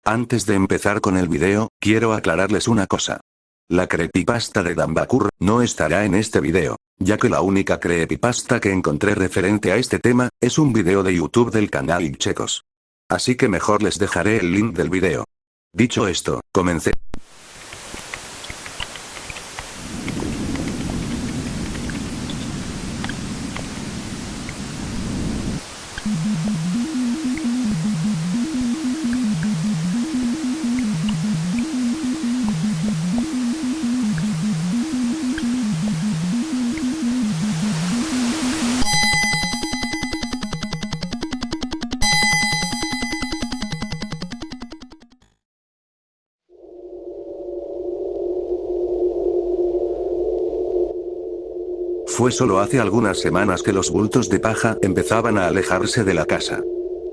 Antes de empezar con el video, quiero aclararles una cosa. La creepypasta de Dambakur no estará en este video, ya que la única creepypasta que encontré referente a este tema, es un video de YouTube del canal Ichecos. Así que mejor les dejaré el link del video. Dicho esto, comencé. Fue solo hace algunas semanas que los bultos de paja empezaban a alejarse de la casa.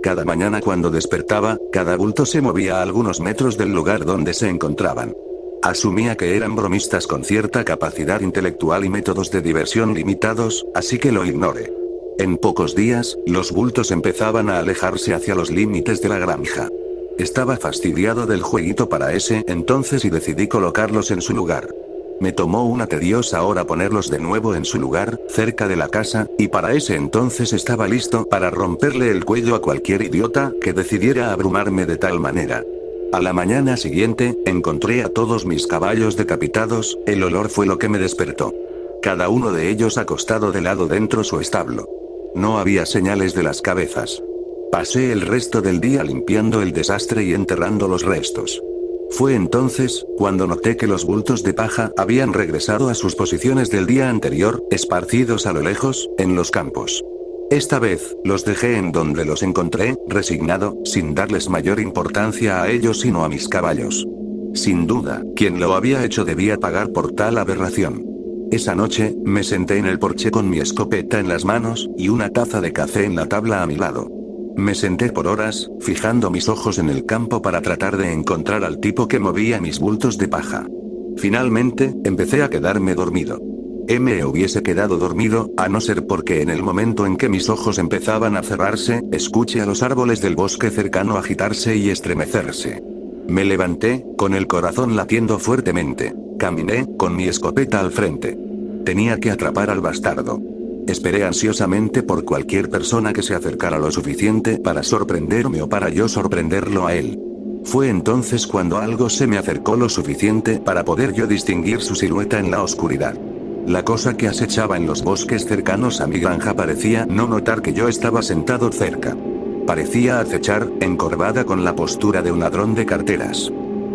Cada mañana cuando despertaba, cada bulto se movía a algunos metros del lugar donde se encontraban. Asumía que eran bromistas con cierta capacidad intelectual y métodos de diversión limitados, así que lo ignoré. En pocos días, los bultos empezaban a alejarse hacia los límites de la granja. Estaba fastidiado del jueguito para ese entonces y decidí colocarlos en su lugar. Me tomó una tediosa hora ponerlos de nuevo en su lugar, cerca de la casa, y para ese entonces estaba listo para romperle el cuello a cualquier idiota que decidiera abrumarme de tal manera. A la mañana siguiente, encontré a todos mis caballos decapitados, el olor fue lo que me despertó. Cada uno de ellos acostado de lado dentro su establo. No había señales de las cabezas. Pasé el resto del día limpiando el desastre y enterrando los restos. Fue entonces, cuando noté que los bultos de paja habían regresado a sus posiciones del día anterior, esparcidos a lo lejos, en los campos. Esta vez, los dejé en donde los encontré, resignado, sin darles mayor importancia a ellos sino a mis caballos. Sin duda, quien lo había hecho debía pagar por tal aberración. Esa noche, me senté en el porche con mi escopeta en las manos, y una taza de café en la tabla a mi lado. Me senté por horas, fijando mis ojos en el campo para tratar de encontrar al tipo que movía mis bultos de paja. Finalmente, empecé a quedarme dormido. Me hubiese quedado dormido, a no ser porque en el momento en que mis ojos empezaban a cerrarse, escuché a los árboles del bosque cercano agitarse y estremecerse. Me levanté, con el corazón latiendo fuertemente. Caminé, con mi escopeta al frente. Tenía que atrapar al bastardo. Esperé ansiosamente por cualquier persona que se acercara lo suficiente para sorprenderme o para yo sorprenderlo a él. Fue entonces cuando algo se me acercó lo suficiente para poder yo distinguir su silueta en la oscuridad. La cosa que acechaba en los bosques cercanos a mi granja parecía no notar que yo estaba sentado cerca. Parecía acechar, encorvada con la postura de un ladrón de carteras.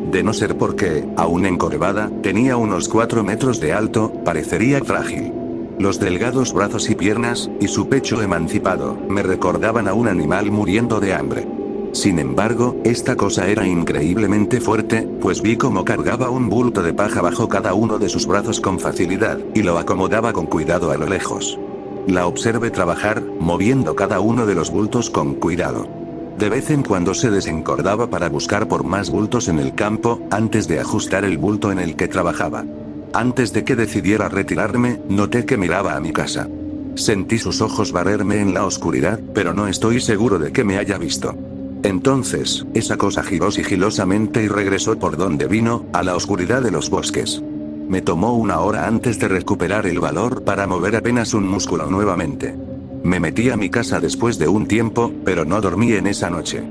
De no ser porque, aún encorvada, tenía unos 4 metros de alto, parecería frágil. Los delgados brazos y piernas, y su pecho emancipado, me recordaban a un animal muriendo de hambre. Sin embargo, esta cosa era increíblemente fuerte, pues vi cómo cargaba un bulto de paja bajo cada uno de sus brazos con facilidad, y lo acomodaba con cuidado a lo lejos. La observé trabajar, moviendo cada uno de los bultos con cuidado. De vez en cuando se desencordaba para buscar por más bultos en el campo, antes de ajustar el bulto en el que trabajaba. Antes de que decidiera retirarme, noté que miraba a mi casa. Sentí sus ojos barrerme en la oscuridad, pero no estoy seguro de que me haya visto. Entonces, esa cosa giró sigilosamente y regresó por donde vino, a la oscuridad de los bosques. Me tomó una hora antes de recuperar el valor para mover apenas un músculo nuevamente. Me metí a mi casa después de un tiempo, pero no dormí en esa noche.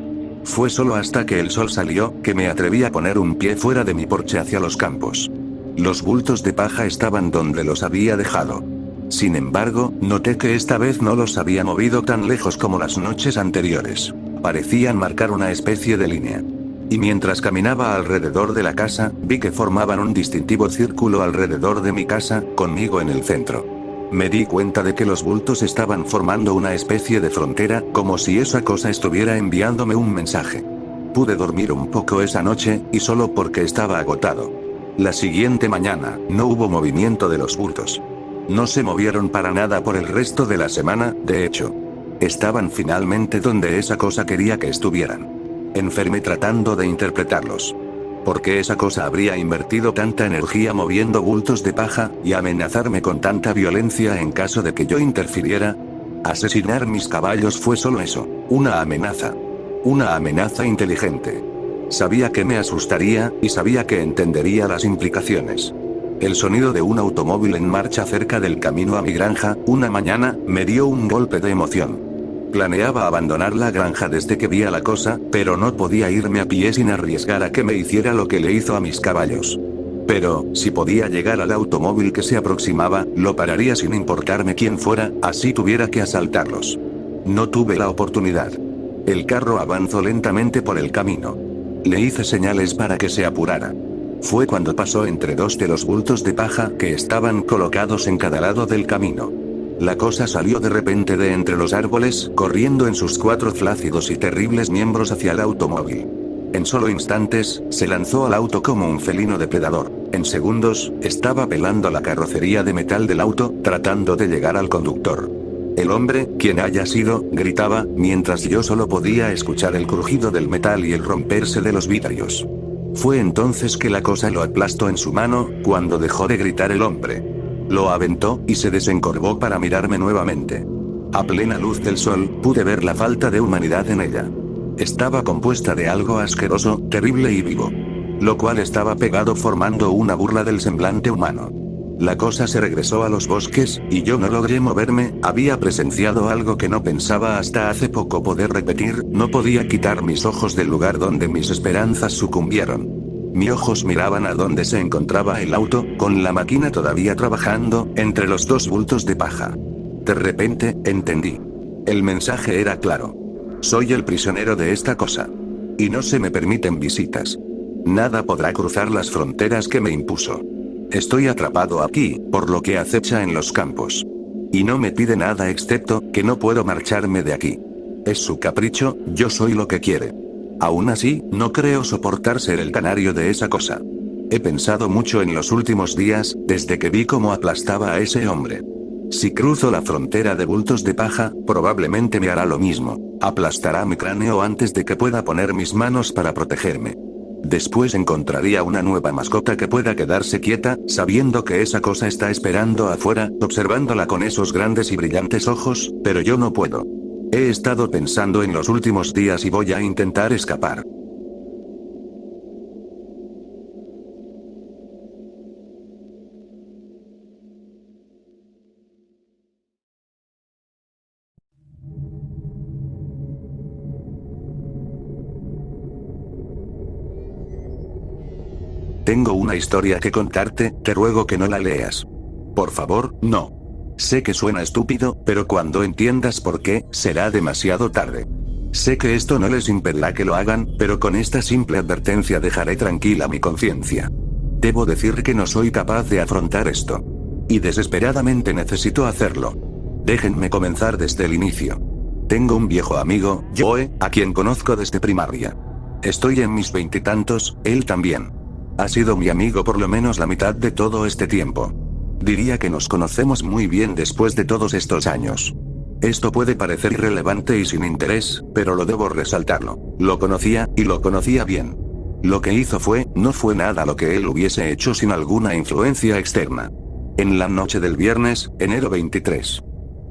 Fue solo hasta que el sol salió, que me atreví a poner un pie fuera de mi porche hacia los campos. Los bultos de paja estaban donde los había dejado. Sin embargo, noté que esta vez no los había movido tan lejos como las noches anteriores. Parecían marcar una especie de línea. Y mientras caminaba alrededor de la casa, vi que formaban un distintivo círculo alrededor de mi casa, conmigo en el centro. Me di cuenta de que los bultos estaban formando una especie de frontera, como si esa cosa estuviera enviándome un mensaje. Pude dormir un poco esa noche, y solo porque estaba agotado. La siguiente mañana, no hubo movimiento de los bultos. No se movieron para nada por el resto de la semana, de hecho. Estaban finalmente donde esa cosa quería que estuvieran. Enfermé tratando de interpretarlos. ¿Por qué esa cosa habría invertido tanta energía moviendo bultos de paja, y amenazarme con tanta violencia en caso de que yo interfiriera? Asesinar mis caballos fue solo eso, una amenaza. Una amenaza inteligente. Sabía que me asustaría, y sabía que entendería las implicaciones. El sonido de un automóvil en marcha cerca del camino a mi granja, una mañana, me dio un golpe de emoción. Planeaba abandonar la granja desde que vi a la cosa, pero no podía irme a pie sin arriesgar a que me hiciera lo que le hizo a mis caballos. Pero, si podía llegar al automóvil que se aproximaba, lo pararía sin importarme quién fuera, así tuviera que asaltarlos. No tuve la oportunidad. El carro avanzó lentamente por el camino. Le hice señales para que se apurara. Fue cuando pasó entre dos de los bultos de paja que estaban colocados en cada lado del camino. La cosa salió de repente de entre los árboles, corriendo en sus 4 flácidos y terribles miembros hacia el automóvil. En solo instantes, se lanzó al auto como un felino depredador. En segundos, estaba pelando la carrocería de metal del auto, tratando de llegar al conductor. El hombre, quien haya sido, gritaba, mientras yo solo podía escuchar el crujido del metal y el romperse de los vidrios. Fue entonces que la cosa lo aplastó en su mano, cuando dejó de gritar el hombre. Lo aventó, y se desencorvó para mirarme nuevamente. A plena luz del sol, pude ver la falta de humanidad en ella. Estaba compuesta de algo asqueroso, terrible y vivo. Lo cual estaba pegado formando una burla del semblante humano. La cosa se regresó a los bosques, y yo no logré moverme, había presenciado algo que no pensaba hasta hace poco poder repetir, no podía quitar mis ojos del lugar donde mis esperanzas sucumbieron. Mis ojos miraban a donde se encontraba el auto, con la máquina todavía trabajando, entre los 2 bultos de paja. De repente, entendí. El mensaje era claro. Soy el prisionero de esta cosa. Y no se me permiten visitas. Nada podrá cruzar las fronteras que me impuso. Estoy atrapado aquí, por lo que acecha en los campos. Y no me pide nada excepto, que no puedo marcharme de aquí. Es su capricho, yo soy lo que quiere. Aún así, no creo soportar ser el canario de esa cosa. He pensado mucho en los últimos días, desde que vi cómo aplastaba a ese hombre. Si cruzo la frontera de bultos de paja, probablemente me hará lo mismo. Aplastará mi cráneo antes de que pueda poner mis manos para protegerme. Después encontraría una nueva mascota que pueda quedarse quieta, sabiendo que esa cosa está esperando afuera, observándola con esos grandes y brillantes ojos, pero yo no puedo. He estado pensando en los últimos días y voy a intentar escapar. Tengo una historia que contarte, te ruego que no la leas. Por favor, no. Sé que suena estúpido, pero cuando entiendas por qué, será demasiado tarde. Sé que esto no les impedirá que lo hagan, pero con esta simple advertencia dejaré tranquila mi conciencia. Debo decir que no soy capaz de afrontar esto. Y desesperadamente necesito hacerlo. Déjenme comenzar desde el inicio. Tengo un viejo amigo, Joe, a quien conozco desde primaria. Estoy en mis 20 y tantos, él también. Ha sido mi amigo por lo menos la mitad de todo este tiempo. Diría que nos conocemos muy bien después de todos estos años. Esto puede parecer irrelevante y sin interés, pero lo debo resaltarlo. Lo conocía, y lo conocía bien. Lo que hizo no fue nada lo que él hubiese hecho sin alguna influencia externa. En la noche del viernes, enero 23.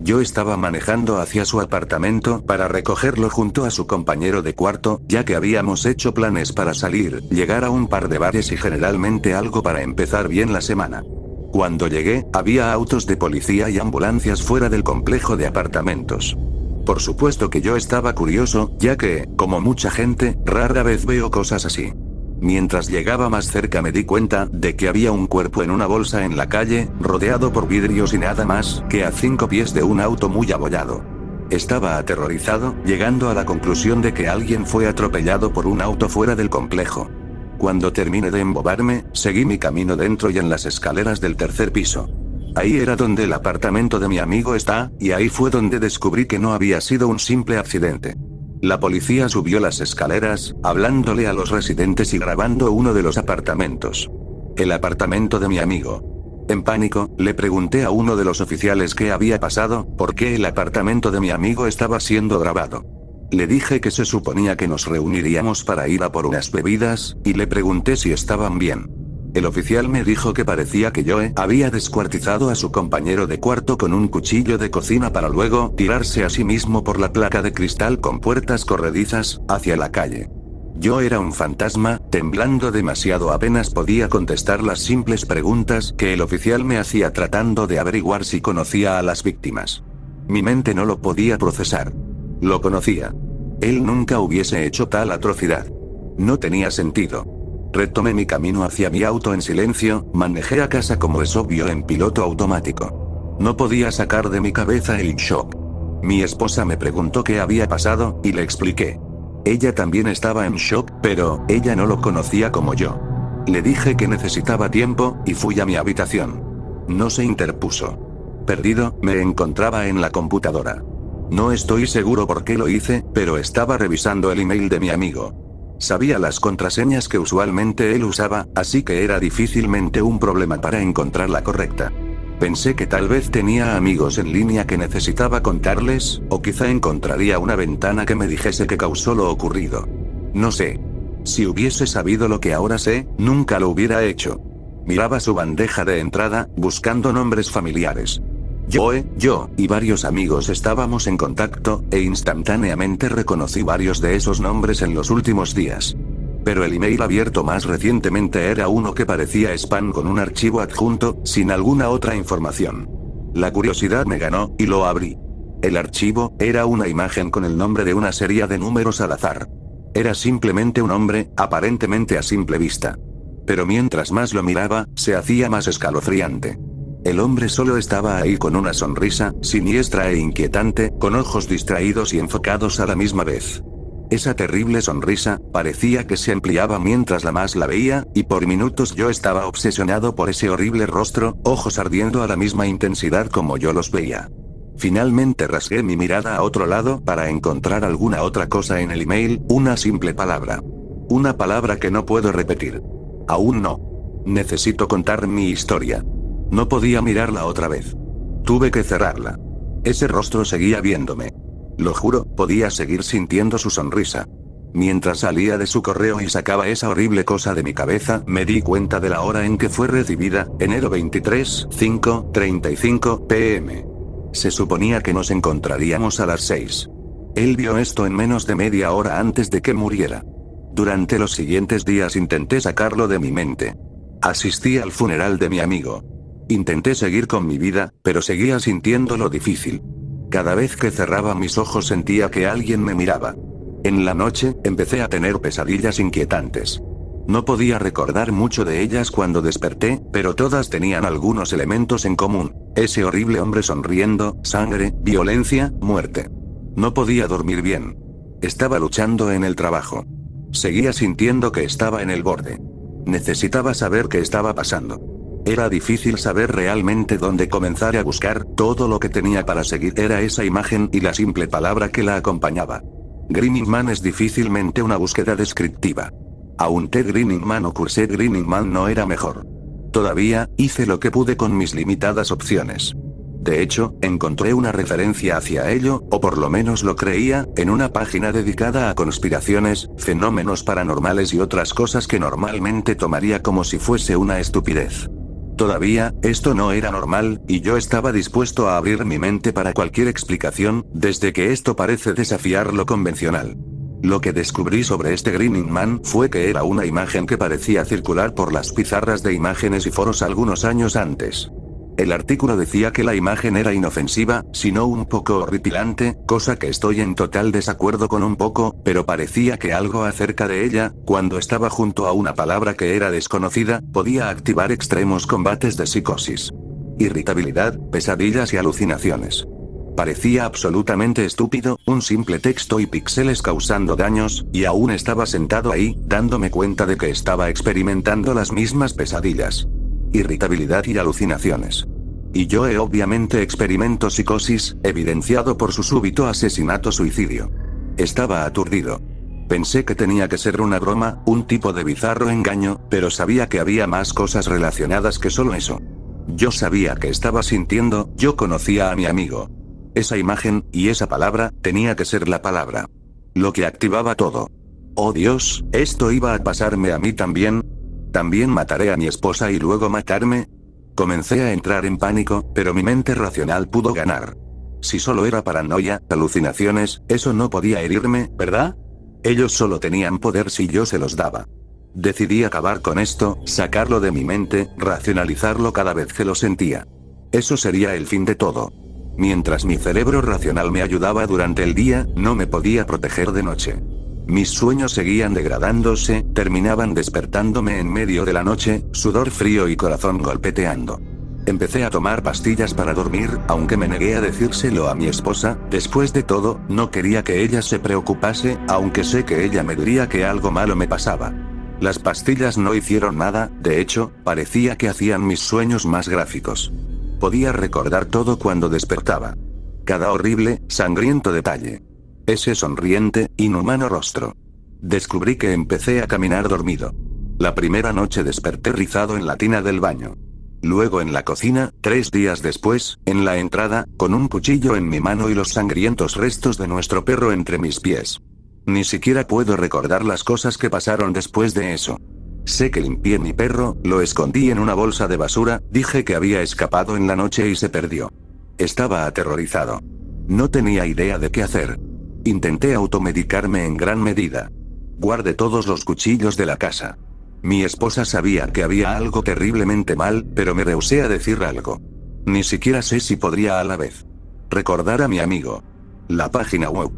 Yo estaba manejando hacia su apartamento para recogerlo junto a su compañero de cuarto, ya que habíamos hecho planes para salir, llegar a un par de bares y generalmente algo para empezar bien la semana. Cuando llegué, había autos de policía y ambulancias fuera del complejo de apartamentos. Por supuesto que yo estaba curioso, ya que, como mucha gente, rara vez veo cosas así. Mientras llegaba más cerca me di cuenta de que había un cuerpo en una bolsa en la calle, rodeado por vidrios y nada más que a 5 pies de un auto muy abollado. Estaba aterrorizado, llegando a la conclusión de que alguien fue atropellado por un auto fuera del complejo. Cuando terminé de embobarme, seguí mi camino dentro y en las escaleras del 3er piso. Ahí era donde el apartamento de mi amigo está, y ahí fue donde descubrí que no había sido un simple accidente. La policía subió las escaleras, hablándole a los residentes y grabando uno de los apartamentos. El apartamento de mi amigo. En pánico, le pregunté a uno de los oficiales qué había pasado, por qué el apartamento de mi amigo estaba siendo grabado. Le dije que se suponía que nos reuniríamos para ir a por unas bebidas, y le pregunté si estaban bien. El oficial me dijo que parecía que Joe había descuartizado a su compañero de cuarto con un cuchillo de cocina para luego tirarse a sí mismo por la placa de cristal con puertas corredizas, hacia la calle. Yo era un fantasma, temblando demasiado apenas podía contestar las simples preguntas que el oficial me hacía tratando de averiguar si conocía a las víctimas. Mi mente no lo podía procesar. Lo conocía. Él nunca hubiese hecho tal atrocidad. No tenía sentido. Retomé mi camino hacia mi auto en silencio, manejé a casa como es obvio en piloto automático. No podía sacar de mi cabeza el shock. Mi esposa me preguntó qué había pasado, y le expliqué. Ella también estaba en shock, pero ella no lo conocía como yo. Le dije que necesitaba tiempo, y fui a mi habitación. No se interpuso. Perdido, me encontraba en la computadora. No estoy seguro por qué lo hice, pero estaba revisando el email de mi amigo. Sabía las contraseñas que usualmente él usaba, así que era difícilmente un problema para encontrar la correcta. Pensé que tal vez tenía amigos en línea que necesitaba contarles, o quizá encontraría una ventana que me dijese qué causó lo ocurrido. No sé. Si hubiese sabido lo que ahora sé, nunca lo hubiera hecho. Miraba su bandeja de entrada, buscando nombres familiares. Yo y varios amigos estábamos en contacto, e instantáneamente reconocí varios de esos nombres en los últimos días. Pero el email abierto más recientemente era uno que parecía spam con un archivo adjunto, sin alguna otra información. La curiosidad me ganó, y lo abrí. El archivo era una imagen con el nombre de una serie de números al azar. Era simplemente un hombre, aparentemente a simple vista. Pero mientras más lo miraba, se hacía más escalofriante. El hombre solo estaba ahí con una sonrisa, siniestra e inquietante, con ojos distraídos y enfocados a la misma vez. Esa terrible sonrisa, parecía que se ampliaba mientras la veía, y por minutos yo estaba obsesionado por ese horrible rostro, ojos ardiendo a la misma intensidad como yo los veía. Finalmente rasgué mi mirada a otro lado para encontrar alguna otra cosa en el email, una simple palabra. Una palabra que no puedo repetir. Aún no. Necesito contar mi historia. No podía mirarla otra vez. Tuve que cerrarla. Ese rostro seguía viéndome. Lo juro, podía seguir sintiendo su sonrisa. Mientras salía de su correo y sacaba esa horrible cosa de mi cabeza, me di cuenta de la hora en que fue recibida, enero 23, 5:35 p.m. Se suponía que nos encontraríamos a las 6. Él vio esto en menos de media hora antes de que muriera. Durante los siguientes días intenté sacarlo de mi mente. Asistí al funeral de mi amigo. Intenté seguir con mi vida, pero seguía sintiéndolo difícil. Cada vez que cerraba mis ojos sentía que alguien me miraba. En la noche, empecé a tener pesadillas inquietantes. No podía recordar mucho de ellas cuando desperté, pero todas tenían algunos elementos en común. Ese horrible hombre sonriendo, sangre, violencia, muerte. No podía dormir bien. Estaba luchando en el trabajo. Seguía sintiendo que estaba en el borde. Necesitaba saber qué estaba pasando. Era difícil saber realmente dónde comenzar a buscar, todo lo que tenía para seguir era esa imagen y la simple palabra que la acompañaba. Grinning Man es difícilmente una búsqueda descriptiva. Aunque Grinning Man o cursé Grinning Man no era mejor. Todavía, hice lo que pude con mis limitadas opciones. De hecho, encontré una referencia hacia ello, o por lo menos lo creía, en una página dedicada a conspiraciones, fenómenos paranormales y otras cosas que normalmente tomaría como si fuese una estupidez. Todavía, esto no era normal, y yo estaba dispuesto a abrir mi mente para cualquier explicación, desde que esto parece desafiar lo convencional. Lo que descubrí sobre este Grinning Man fue que era una imagen que parecía circular por las pizarras de imágenes y foros algunos años antes. El artículo decía que la imagen era inofensiva, sino un poco horripilante, cosa que estoy en total desacuerdo con un poco, pero parecía que algo acerca de ella, cuando estaba junto a una palabra que era desconocida, podía activar extremos combates de psicosis. Irritabilidad, pesadillas y alucinaciones. Parecía absolutamente estúpido, un simple texto y píxeles causando daños, y aún estaba sentado ahí, dándome cuenta de que estaba experimentando las mismas pesadillas. Irritabilidad y alucinaciones. Y yo obviamente experimento psicosis, evidenciado por su súbito asesinato-suicidio. Estaba aturdido. Pensé que tenía que ser una broma, un tipo de bizarro engaño, pero sabía que había más cosas relacionadas que solo eso. Yo sabía que estaba sintiendo, yo conocía a mi amigo. Esa imagen, y esa palabra, tenía que ser la palabra. Lo que activaba todo. Oh Dios, ¿esto iba a pasarme a mí también? ¿También mataré a mi esposa y luego matarme? Comencé a entrar en pánico, pero mi mente racional pudo ganar. Si solo era paranoia, alucinaciones, eso no podía herirme, ¿verdad? Ellos solo tenían poder si yo se los daba. Decidí acabar con esto, sacarlo de mi mente, racionalizarlo cada vez que lo sentía. Eso sería el fin de todo. Mientras mi cerebro racional me ayudaba durante el día, no me podía proteger de noche. Mis sueños seguían degradándose, terminaban despertándome en medio de la noche, sudor frío y corazón golpeteando. Empecé a tomar pastillas para dormir, aunque me negué a decírselo a mi esposa. Después de todo, no quería que ella se preocupase, aunque sé que ella me diría que algo malo me pasaba. Las pastillas no hicieron nada, de hecho, parecía que hacían mis sueños más gráficos. Podía recordar todo cuando despertaba. Cada horrible, sangriento detalle. Ese sonriente, inhumano rostro. Descubrí que empecé a caminar dormido. La primera noche desperté rizado en la tina del baño. Luego en la cocina, 3 días después, en la entrada, con un cuchillo en mi mano y los sangrientos restos de nuestro perro entre mis pies. Ni siquiera puedo recordar las cosas que pasaron después de eso. Sé que limpié mi perro, lo escondí en una bolsa de basura, dije que había escapado en la noche y se perdió. Estaba aterrorizado. No tenía idea de qué hacer. Intenté automedicarme en gran medida. Guardé todos los cuchillos de la casa. Mi esposa sabía que había algo terriblemente mal, pero me rehusé a decir algo. Ni siquiera sé si podría a la vez recordar a mi amigo. La página web.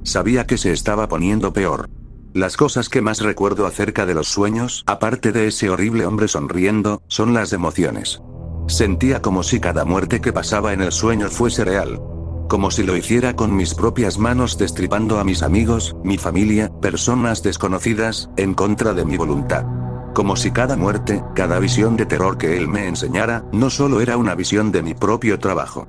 Sabía que se estaba poniendo peor. Las cosas que más recuerdo acerca de los sueños, aparte de ese horrible hombre sonriendo, son las emociones. Sentía como si cada muerte que pasaba en el sueño fuese real. Como si lo hiciera con mis propias manos destripando a mis amigos, mi familia, personas desconocidas, en contra de mi voluntad. Como si cada muerte, cada visión de terror que él me enseñara, no solo era una visión de mi propio trabajo.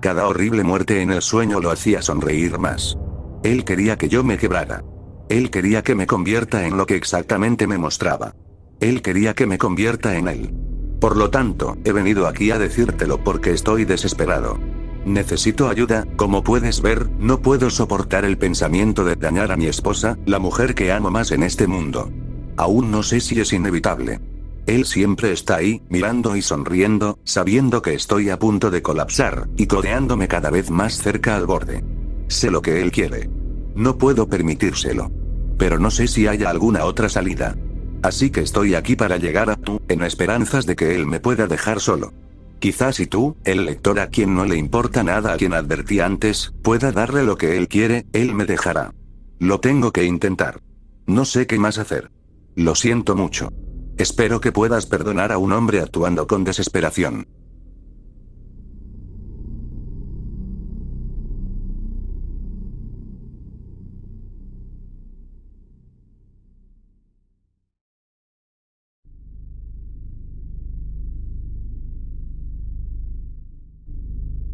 Cada horrible muerte en el sueño lo hacía sonreír más. Él quería que yo me quebrara. Él quería que me convierta en lo que exactamente me mostraba. Él quería que me convierta en él. Por lo tanto, he venido aquí a decírtelo porque estoy desesperado. Necesito ayuda, como puedes ver, no puedo soportar el pensamiento de dañar a mi esposa, la mujer que amo más en este mundo. Aún no sé si es inevitable. Él siempre está ahí, mirando y sonriendo, sabiendo que estoy a punto de colapsar, y codeándome cada vez más cerca al borde. Sé lo que él quiere. No puedo permitírselo. Pero no sé si haya alguna otra salida. Así que estoy aquí para llegar a tú, en esperanzas de que él me pueda dejar solo. Quizás si tú, el lector a quien no le importa nada, a quien advertí antes, pueda darle lo que él quiere, él me dejará. Lo tengo que intentar. No sé qué más hacer. Lo siento mucho. Espero que puedas perdonar a un hombre actuando con desesperación.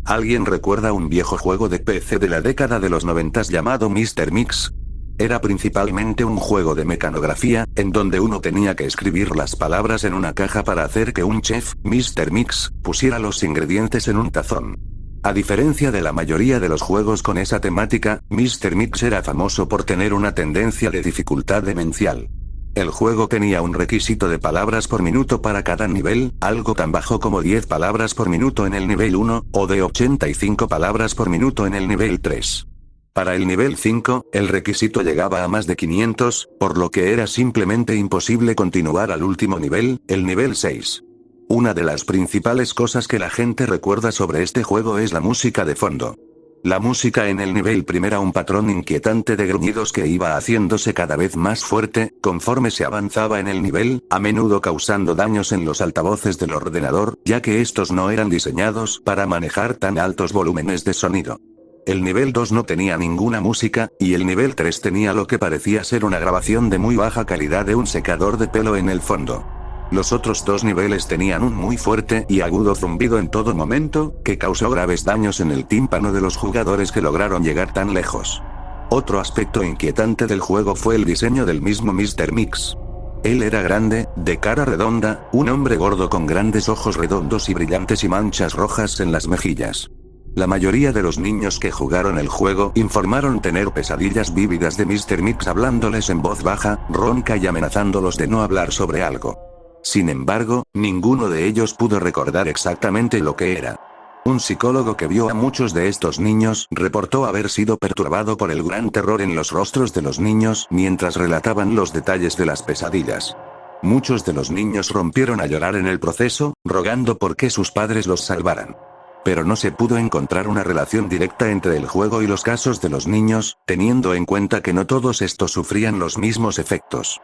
¿Alguien recuerda un viejo juego de PC de la década de los 90 llamado Mr. Mix? Era principalmente un juego de mecanografía, en donde uno tenía que escribir las palabras en una caja para hacer que un chef, Mr. Mix, pusiera los ingredientes en un tazón. A diferencia de la mayoría de los juegos con esa temática, Mr. Mix era famoso por tener una tendencia de dificultad demencial. El juego tenía un requisito de palabras por minuto para cada nivel, algo tan bajo como 10 palabras por minuto en el nivel 1, o de 85 palabras por minuto en el nivel 3. Para el nivel 5, el requisito llegaba a más de 500, por lo que era simplemente imposible continuar al último nivel, el nivel 6. Una de las principales cosas que la gente recuerda sobre este juego es la música de fondo. La música en el nivel primero era un patrón inquietante de gruñidos que iba haciéndose cada vez más fuerte, conforme se avanzaba en el nivel, a menudo causando daños en los altavoces del ordenador, ya que estos no eran diseñados para manejar tan altos volúmenes de sonido. El nivel 2 no tenía ninguna música, y el nivel 3 tenía lo que parecía ser una grabación de muy baja calidad de un secador de pelo en el fondo. Los otros 2 niveles tenían un muy fuerte y agudo zumbido en todo momento, que causó graves daños en el tímpano de los jugadores que lograron llegar tan lejos. Otro aspecto inquietante del juego fue el diseño del mismo Mr. Mix. Él era grande, de cara redonda, un hombre gordo con grandes ojos redondos y brillantes y manchas rojas en las mejillas. La mayoría de los niños que jugaron el juego informaron tener pesadillas vívidas de Mr. Mix hablándoles en voz baja, ronca y amenazándolos de no hablar sobre algo. Sin embargo, ninguno de ellos pudo recordar exactamente lo que era. Un psicólogo que vio a muchos de estos niños reportó haber sido perturbado por el gran terror en los rostros de los niños mientras relataban los detalles de las pesadillas. Muchos de los niños rompieron a llorar en el proceso, rogando por que sus padres los salvaran. Pero no se pudo encontrar una relación directa entre el juego y los casos de los niños, teniendo en cuenta que no todos estos sufrían los mismos efectos.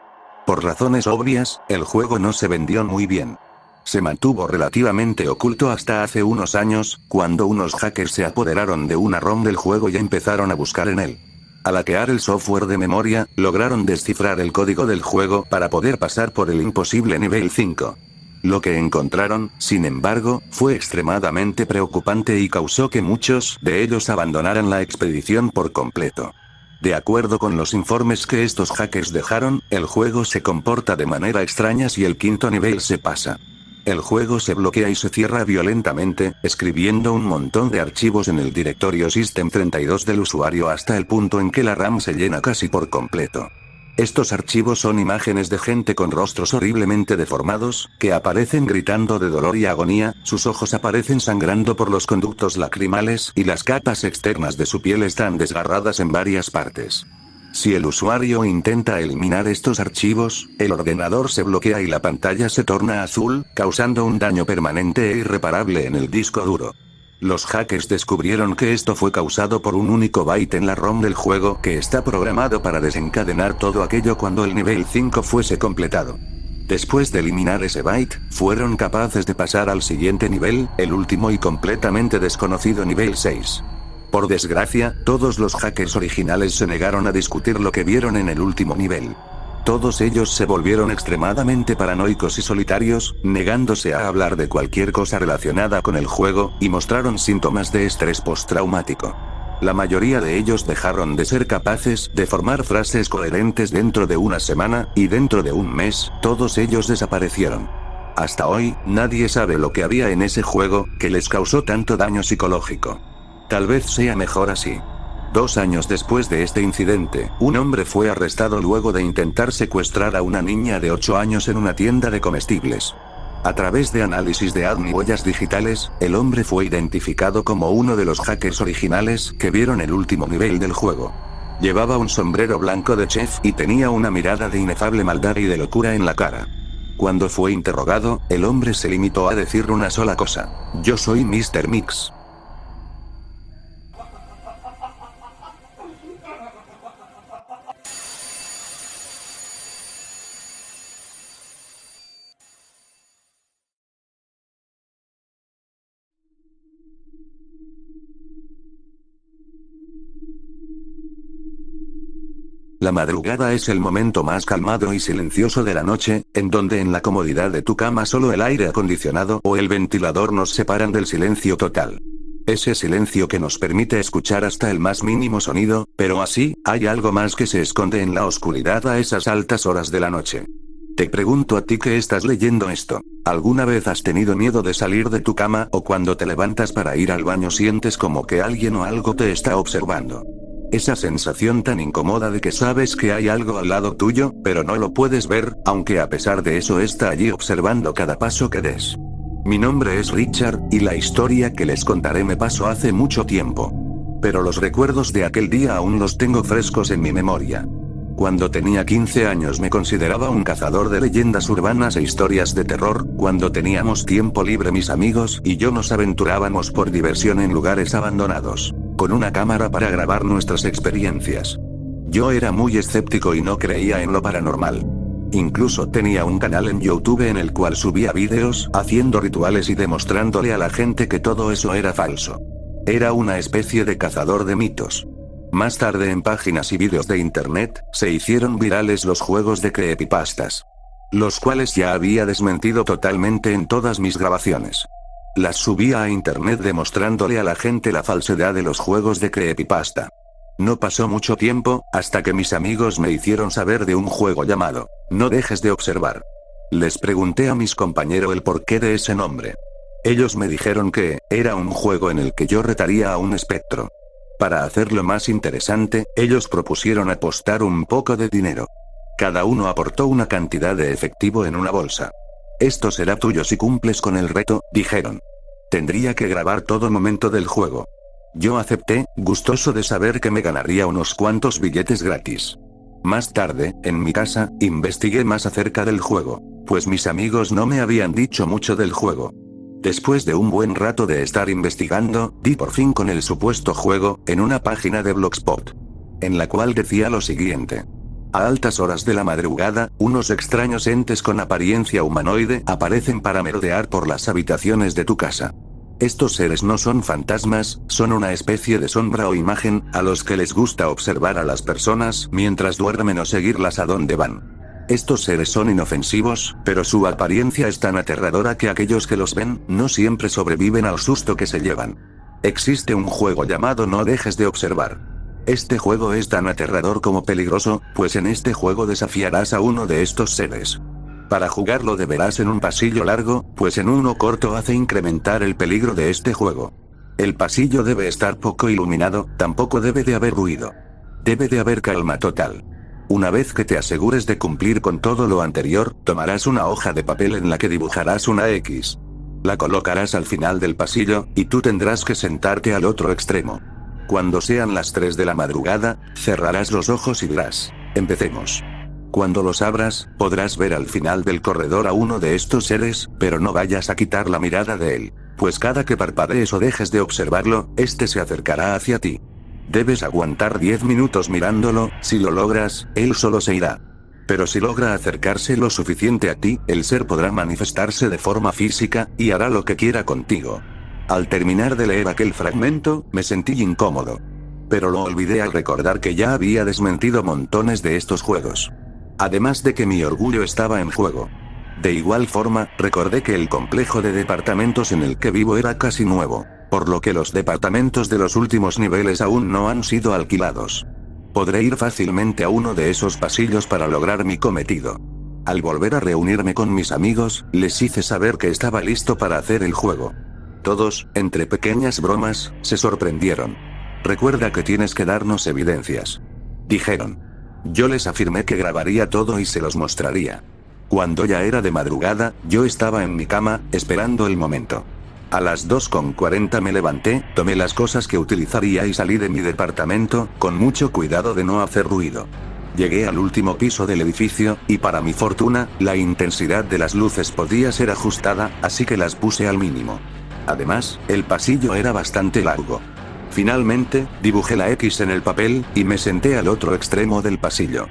Por razones obvias, el juego no se vendió muy bien. Se mantuvo relativamente oculto hasta hace unos años, cuando unos hackers se apoderaron de una ROM del juego y empezaron a buscar en él. Al hackear el software de memoria, lograron descifrar el código del juego para poder pasar por el imposible nivel 5. Lo que encontraron, sin embargo, fue extremadamente preocupante y causó que muchos de ellos abandonaran la expedición por completo. De acuerdo con los informes que estos hackers dejaron, el juego se comporta de manera extraña si el quinto nivel se pasa. El juego se bloquea y se cierra violentamente, escribiendo un montón de archivos en el directorio System32 del usuario hasta el punto en que la RAM se llena casi por completo. Estos archivos son imágenes de gente con rostros horriblemente deformados, que aparecen gritando de dolor y agonía, sus ojos aparecen sangrando por los conductos lacrimales y las capas externas de su piel están desgarradas en varias partes. Si el usuario intenta eliminar estos archivos, el ordenador se bloquea y la pantalla se torna azul, causando un daño permanente e irreparable en el disco duro. Los hackers descubrieron que esto fue causado por un único byte en la ROM del juego que está programado para desencadenar todo aquello cuando el nivel 5 fuese completado. Después de eliminar ese byte, fueron capaces de pasar al siguiente nivel, el último y completamente desconocido nivel 6. Por desgracia, todos los hackers originales se negaron a discutir lo que vieron en el último nivel. Todos ellos se volvieron extremadamente paranoicos y solitarios, negándose a hablar de cualquier cosa relacionada con el juego, y mostraron síntomas de estrés postraumático. La mayoría de ellos dejaron de ser capaces de formar frases coherentes dentro de una semana, y dentro de un mes, todos ellos desaparecieron. Hasta hoy, nadie sabe lo que había en ese juego, que les causó tanto daño psicológico. Tal vez sea mejor así. 2 años después de este incidente, un hombre fue arrestado luego de intentar secuestrar a una niña de 8 años en una tienda de comestibles. A través de análisis de ADN y huellas digitales, el hombre fue identificado como uno de los hackers originales que vieron el último nivel del juego. Llevaba un sombrero blanco de chef y tenía una mirada de inefable maldad y de locura en la cara. Cuando fue interrogado, el hombre se limitó a decir una sola cosa: "Yo soy Mr. Mix". La madrugada es el momento más calmado y silencioso de la noche, en donde en la comodidad de tu cama solo el aire acondicionado o el ventilador nos separan del silencio total. Ese silencio que nos permite escuchar hasta el más mínimo sonido, pero así, hay algo más que se esconde en la oscuridad a esas altas horas de la noche. Te pregunto a ti que estás leyendo esto, ¿alguna vez has tenido miedo de salir de tu cama o cuando te levantas para ir al baño sientes como que alguien o algo te está observando? Esa sensación tan incómoda de que sabes que hay algo al lado tuyo, pero no lo puedes ver, aunque a pesar de eso está allí observando cada paso que des. Mi nombre es Richard, y la historia que les contaré me pasó hace mucho tiempo. Pero los recuerdos de aquel día aún los tengo frescos en mi memoria. Cuando tenía 15 años me consideraba un cazador de leyendas urbanas e historias de terror. Cuando teníamos tiempo libre mis amigos y yo nos aventurábamos por diversión en lugares abandonados, con una cámara para grabar nuestras experiencias. Yo era muy escéptico y no creía en lo paranormal. Incluso tenía un canal en YouTube en el cual subía vídeos haciendo rituales y demostrándole a la gente que todo eso era falso. Era una especie de cazador de mitos. Más tarde en páginas y vídeos de internet, se hicieron virales los juegos de creepypastas, los cuales ya había desmentido totalmente en todas mis grabaciones. Las subía a internet demostrándole a la gente la falsedad de los juegos de creepypasta. No pasó mucho tiempo, hasta que mis amigos me hicieron saber de un juego llamado No dejes de observar. Les pregunté a mis compañeros el porqué de ese nombre. Ellos me dijeron que era un juego en el que yo retaría a un espectro. Para hacerlo más interesante, ellos propusieron apostar un poco de dinero. Cada uno aportó una cantidad de efectivo en una bolsa. Esto será tuyo si cumples con el reto, dijeron. Tendría que grabar todo momento del juego. Yo acepté, gustoso de saber que me ganaría unos cuantos billetes gratis. Más tarde, en mi casa, investigué más acerca del juego, pues mis amigos no me habían dicho mucho del juego. Después de un buen rato de estar investigando, di por fin con el supuesto juego, en una página de Blogspot, en la cual decía lo siguiente. A altas horas de la madrugada, unos extraños entes con apariencia humanoide aparecen para merodear por las habitaciones de tu casa. Estos seres no son fantasmas, son una especie de sombra o imagen, a los que les gusta observar a las personas mientras duermen o seguirlas a donde van. Estos seres son inofensivos, pero su apariencia es tan aterradora que aquellos que los ven, no siempre sobreviven al susto que se llevan. Existe un juego llamado No dejes de observar. Este juego es tan aterrador como peligroso, pues en este juego desafiarás a uno de estos seres. Para jugarlo deberás en un pasillo largo, pues en uno corto hace incrementar el peligro de este juego. El pasillo debe estar poco iluminado, tampoco debe de haber ruido. Debe de haber calma total. Una vez que te asegures de cumplir con todo lo anterior, tomarás una hoja de papel en la que dibujarás una X. La colocarás al final del pasillo, y tú tendrás que sentarte al otro extremo. Cuando sean las 3 de la madrugada, cerrarás los ojos y dirás, empecemos. Cuando los abras, podrás ver al final del corredor a uno de estos seres, pero no vayas a quitar la mirada de él, pues cada que parpadees o dejes de observarlo, este se acercará hacia ti. Debes aguantar 10 minutos mirándolo, si lo logras, él solo se irá. Pero si logra acercarse lo suficiente a ti, el ser podrá manifestarse de forma física, y hará lo que quiera contigo. Al terminar de leer aquel fragmento, me sentí incómodo. Pero lo olvidé al recordar que ya había desmentido montones de estos juegos. Además de que mi orgullo estaba en juego. De igual forma, recordé que el complejo de departamentos en el que vivo era casi nuevo, por lo que los departamentos de los últimos niveles aún no han sido alquilados. Podré ir fácilmente a uno de esos pasillos para lograr mi cometido. Al volver a reunirme con mis amigos, les hice saber que estaba listo para hacer el juego. Todos, entre pequeñas bromas, se sorprendieron. Recuerda que tienes que darnos evidencias, dijeron. Yo les afirmé que grabaría todo y se los mostraría. Cuando ya era de madrugada, yo estaba en mi cama, esperando el momento. A las 2:40 me levanté, tomé las cosas que utilizaría y salí de mi departamento, con mucho cuidado de no hacer ruido. Llegué al último piso del edificio, y para mi fortuna, la intensidad de las luces podía ser ajustada, así que las puse al mínimo. Además, el pasillo era bastante largo. Finalmente, dibujé la X en el papel, y me senté al otro extremo del pasillo.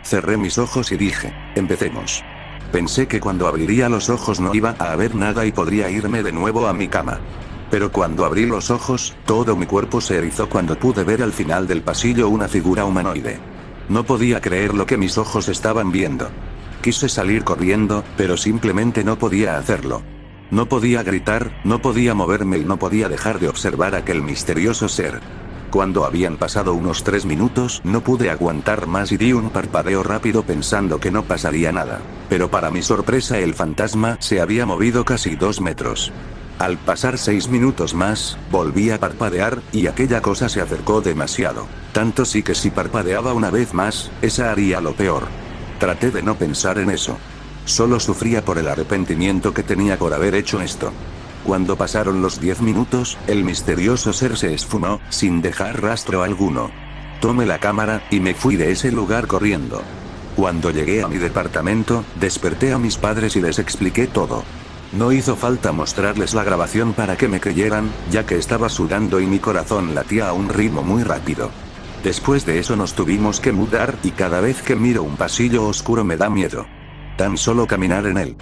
Cerré mis ojos y dije, empecemos. Pensé que cuando abriría los ojos no iba a haber nada y podría irme de nuevo a mi cama. Pero cuando abrí los ojos, todo mi cuerpo se erizó cuando pude ver al final del pasillo una figura humanoide. No podía creer lo que mis ojos estaban viendo. Quise salir corriendo, pero simplemente no podía hacerlo. No podía gritar, no podía moverme y no podía dejar de observar aquel misterioso ser. Cuando habían pasado unos 3 minutos, no pude aguantar más y di un parpadeo rápido pensando que no pasaría nada. Pero para mi sorpresa el fantasma se había movido casi 2 metros. Al pasar 6 minutos más, volví a parpadear, y aquella cosa se acercó demasiado. Tanto sí que si parpadeaba una vez más, esa haría lo peor. Traté de no pensar en eso. Solo sufría por el arrepentimiento que tenía por haber hecho esto. Cuando pasaron los 10 minutos, el misterioso ser se esfumó, sin dejar rastro alguno. Tomé la cámara, y me fui de ese lugar corriendo. Cuando llegué a mi departamento, desperté a mis padres y les expliqué todo. No hizo falta mostrarles la grabación para que me creyeran, ya que estaba sudando y mi corazón latía a un ritmo muy rápido. Después de eso nos tuvimos que mudar, y cada vez que miro un pasillo oscuro me da miedo. Tan solo caminar en él.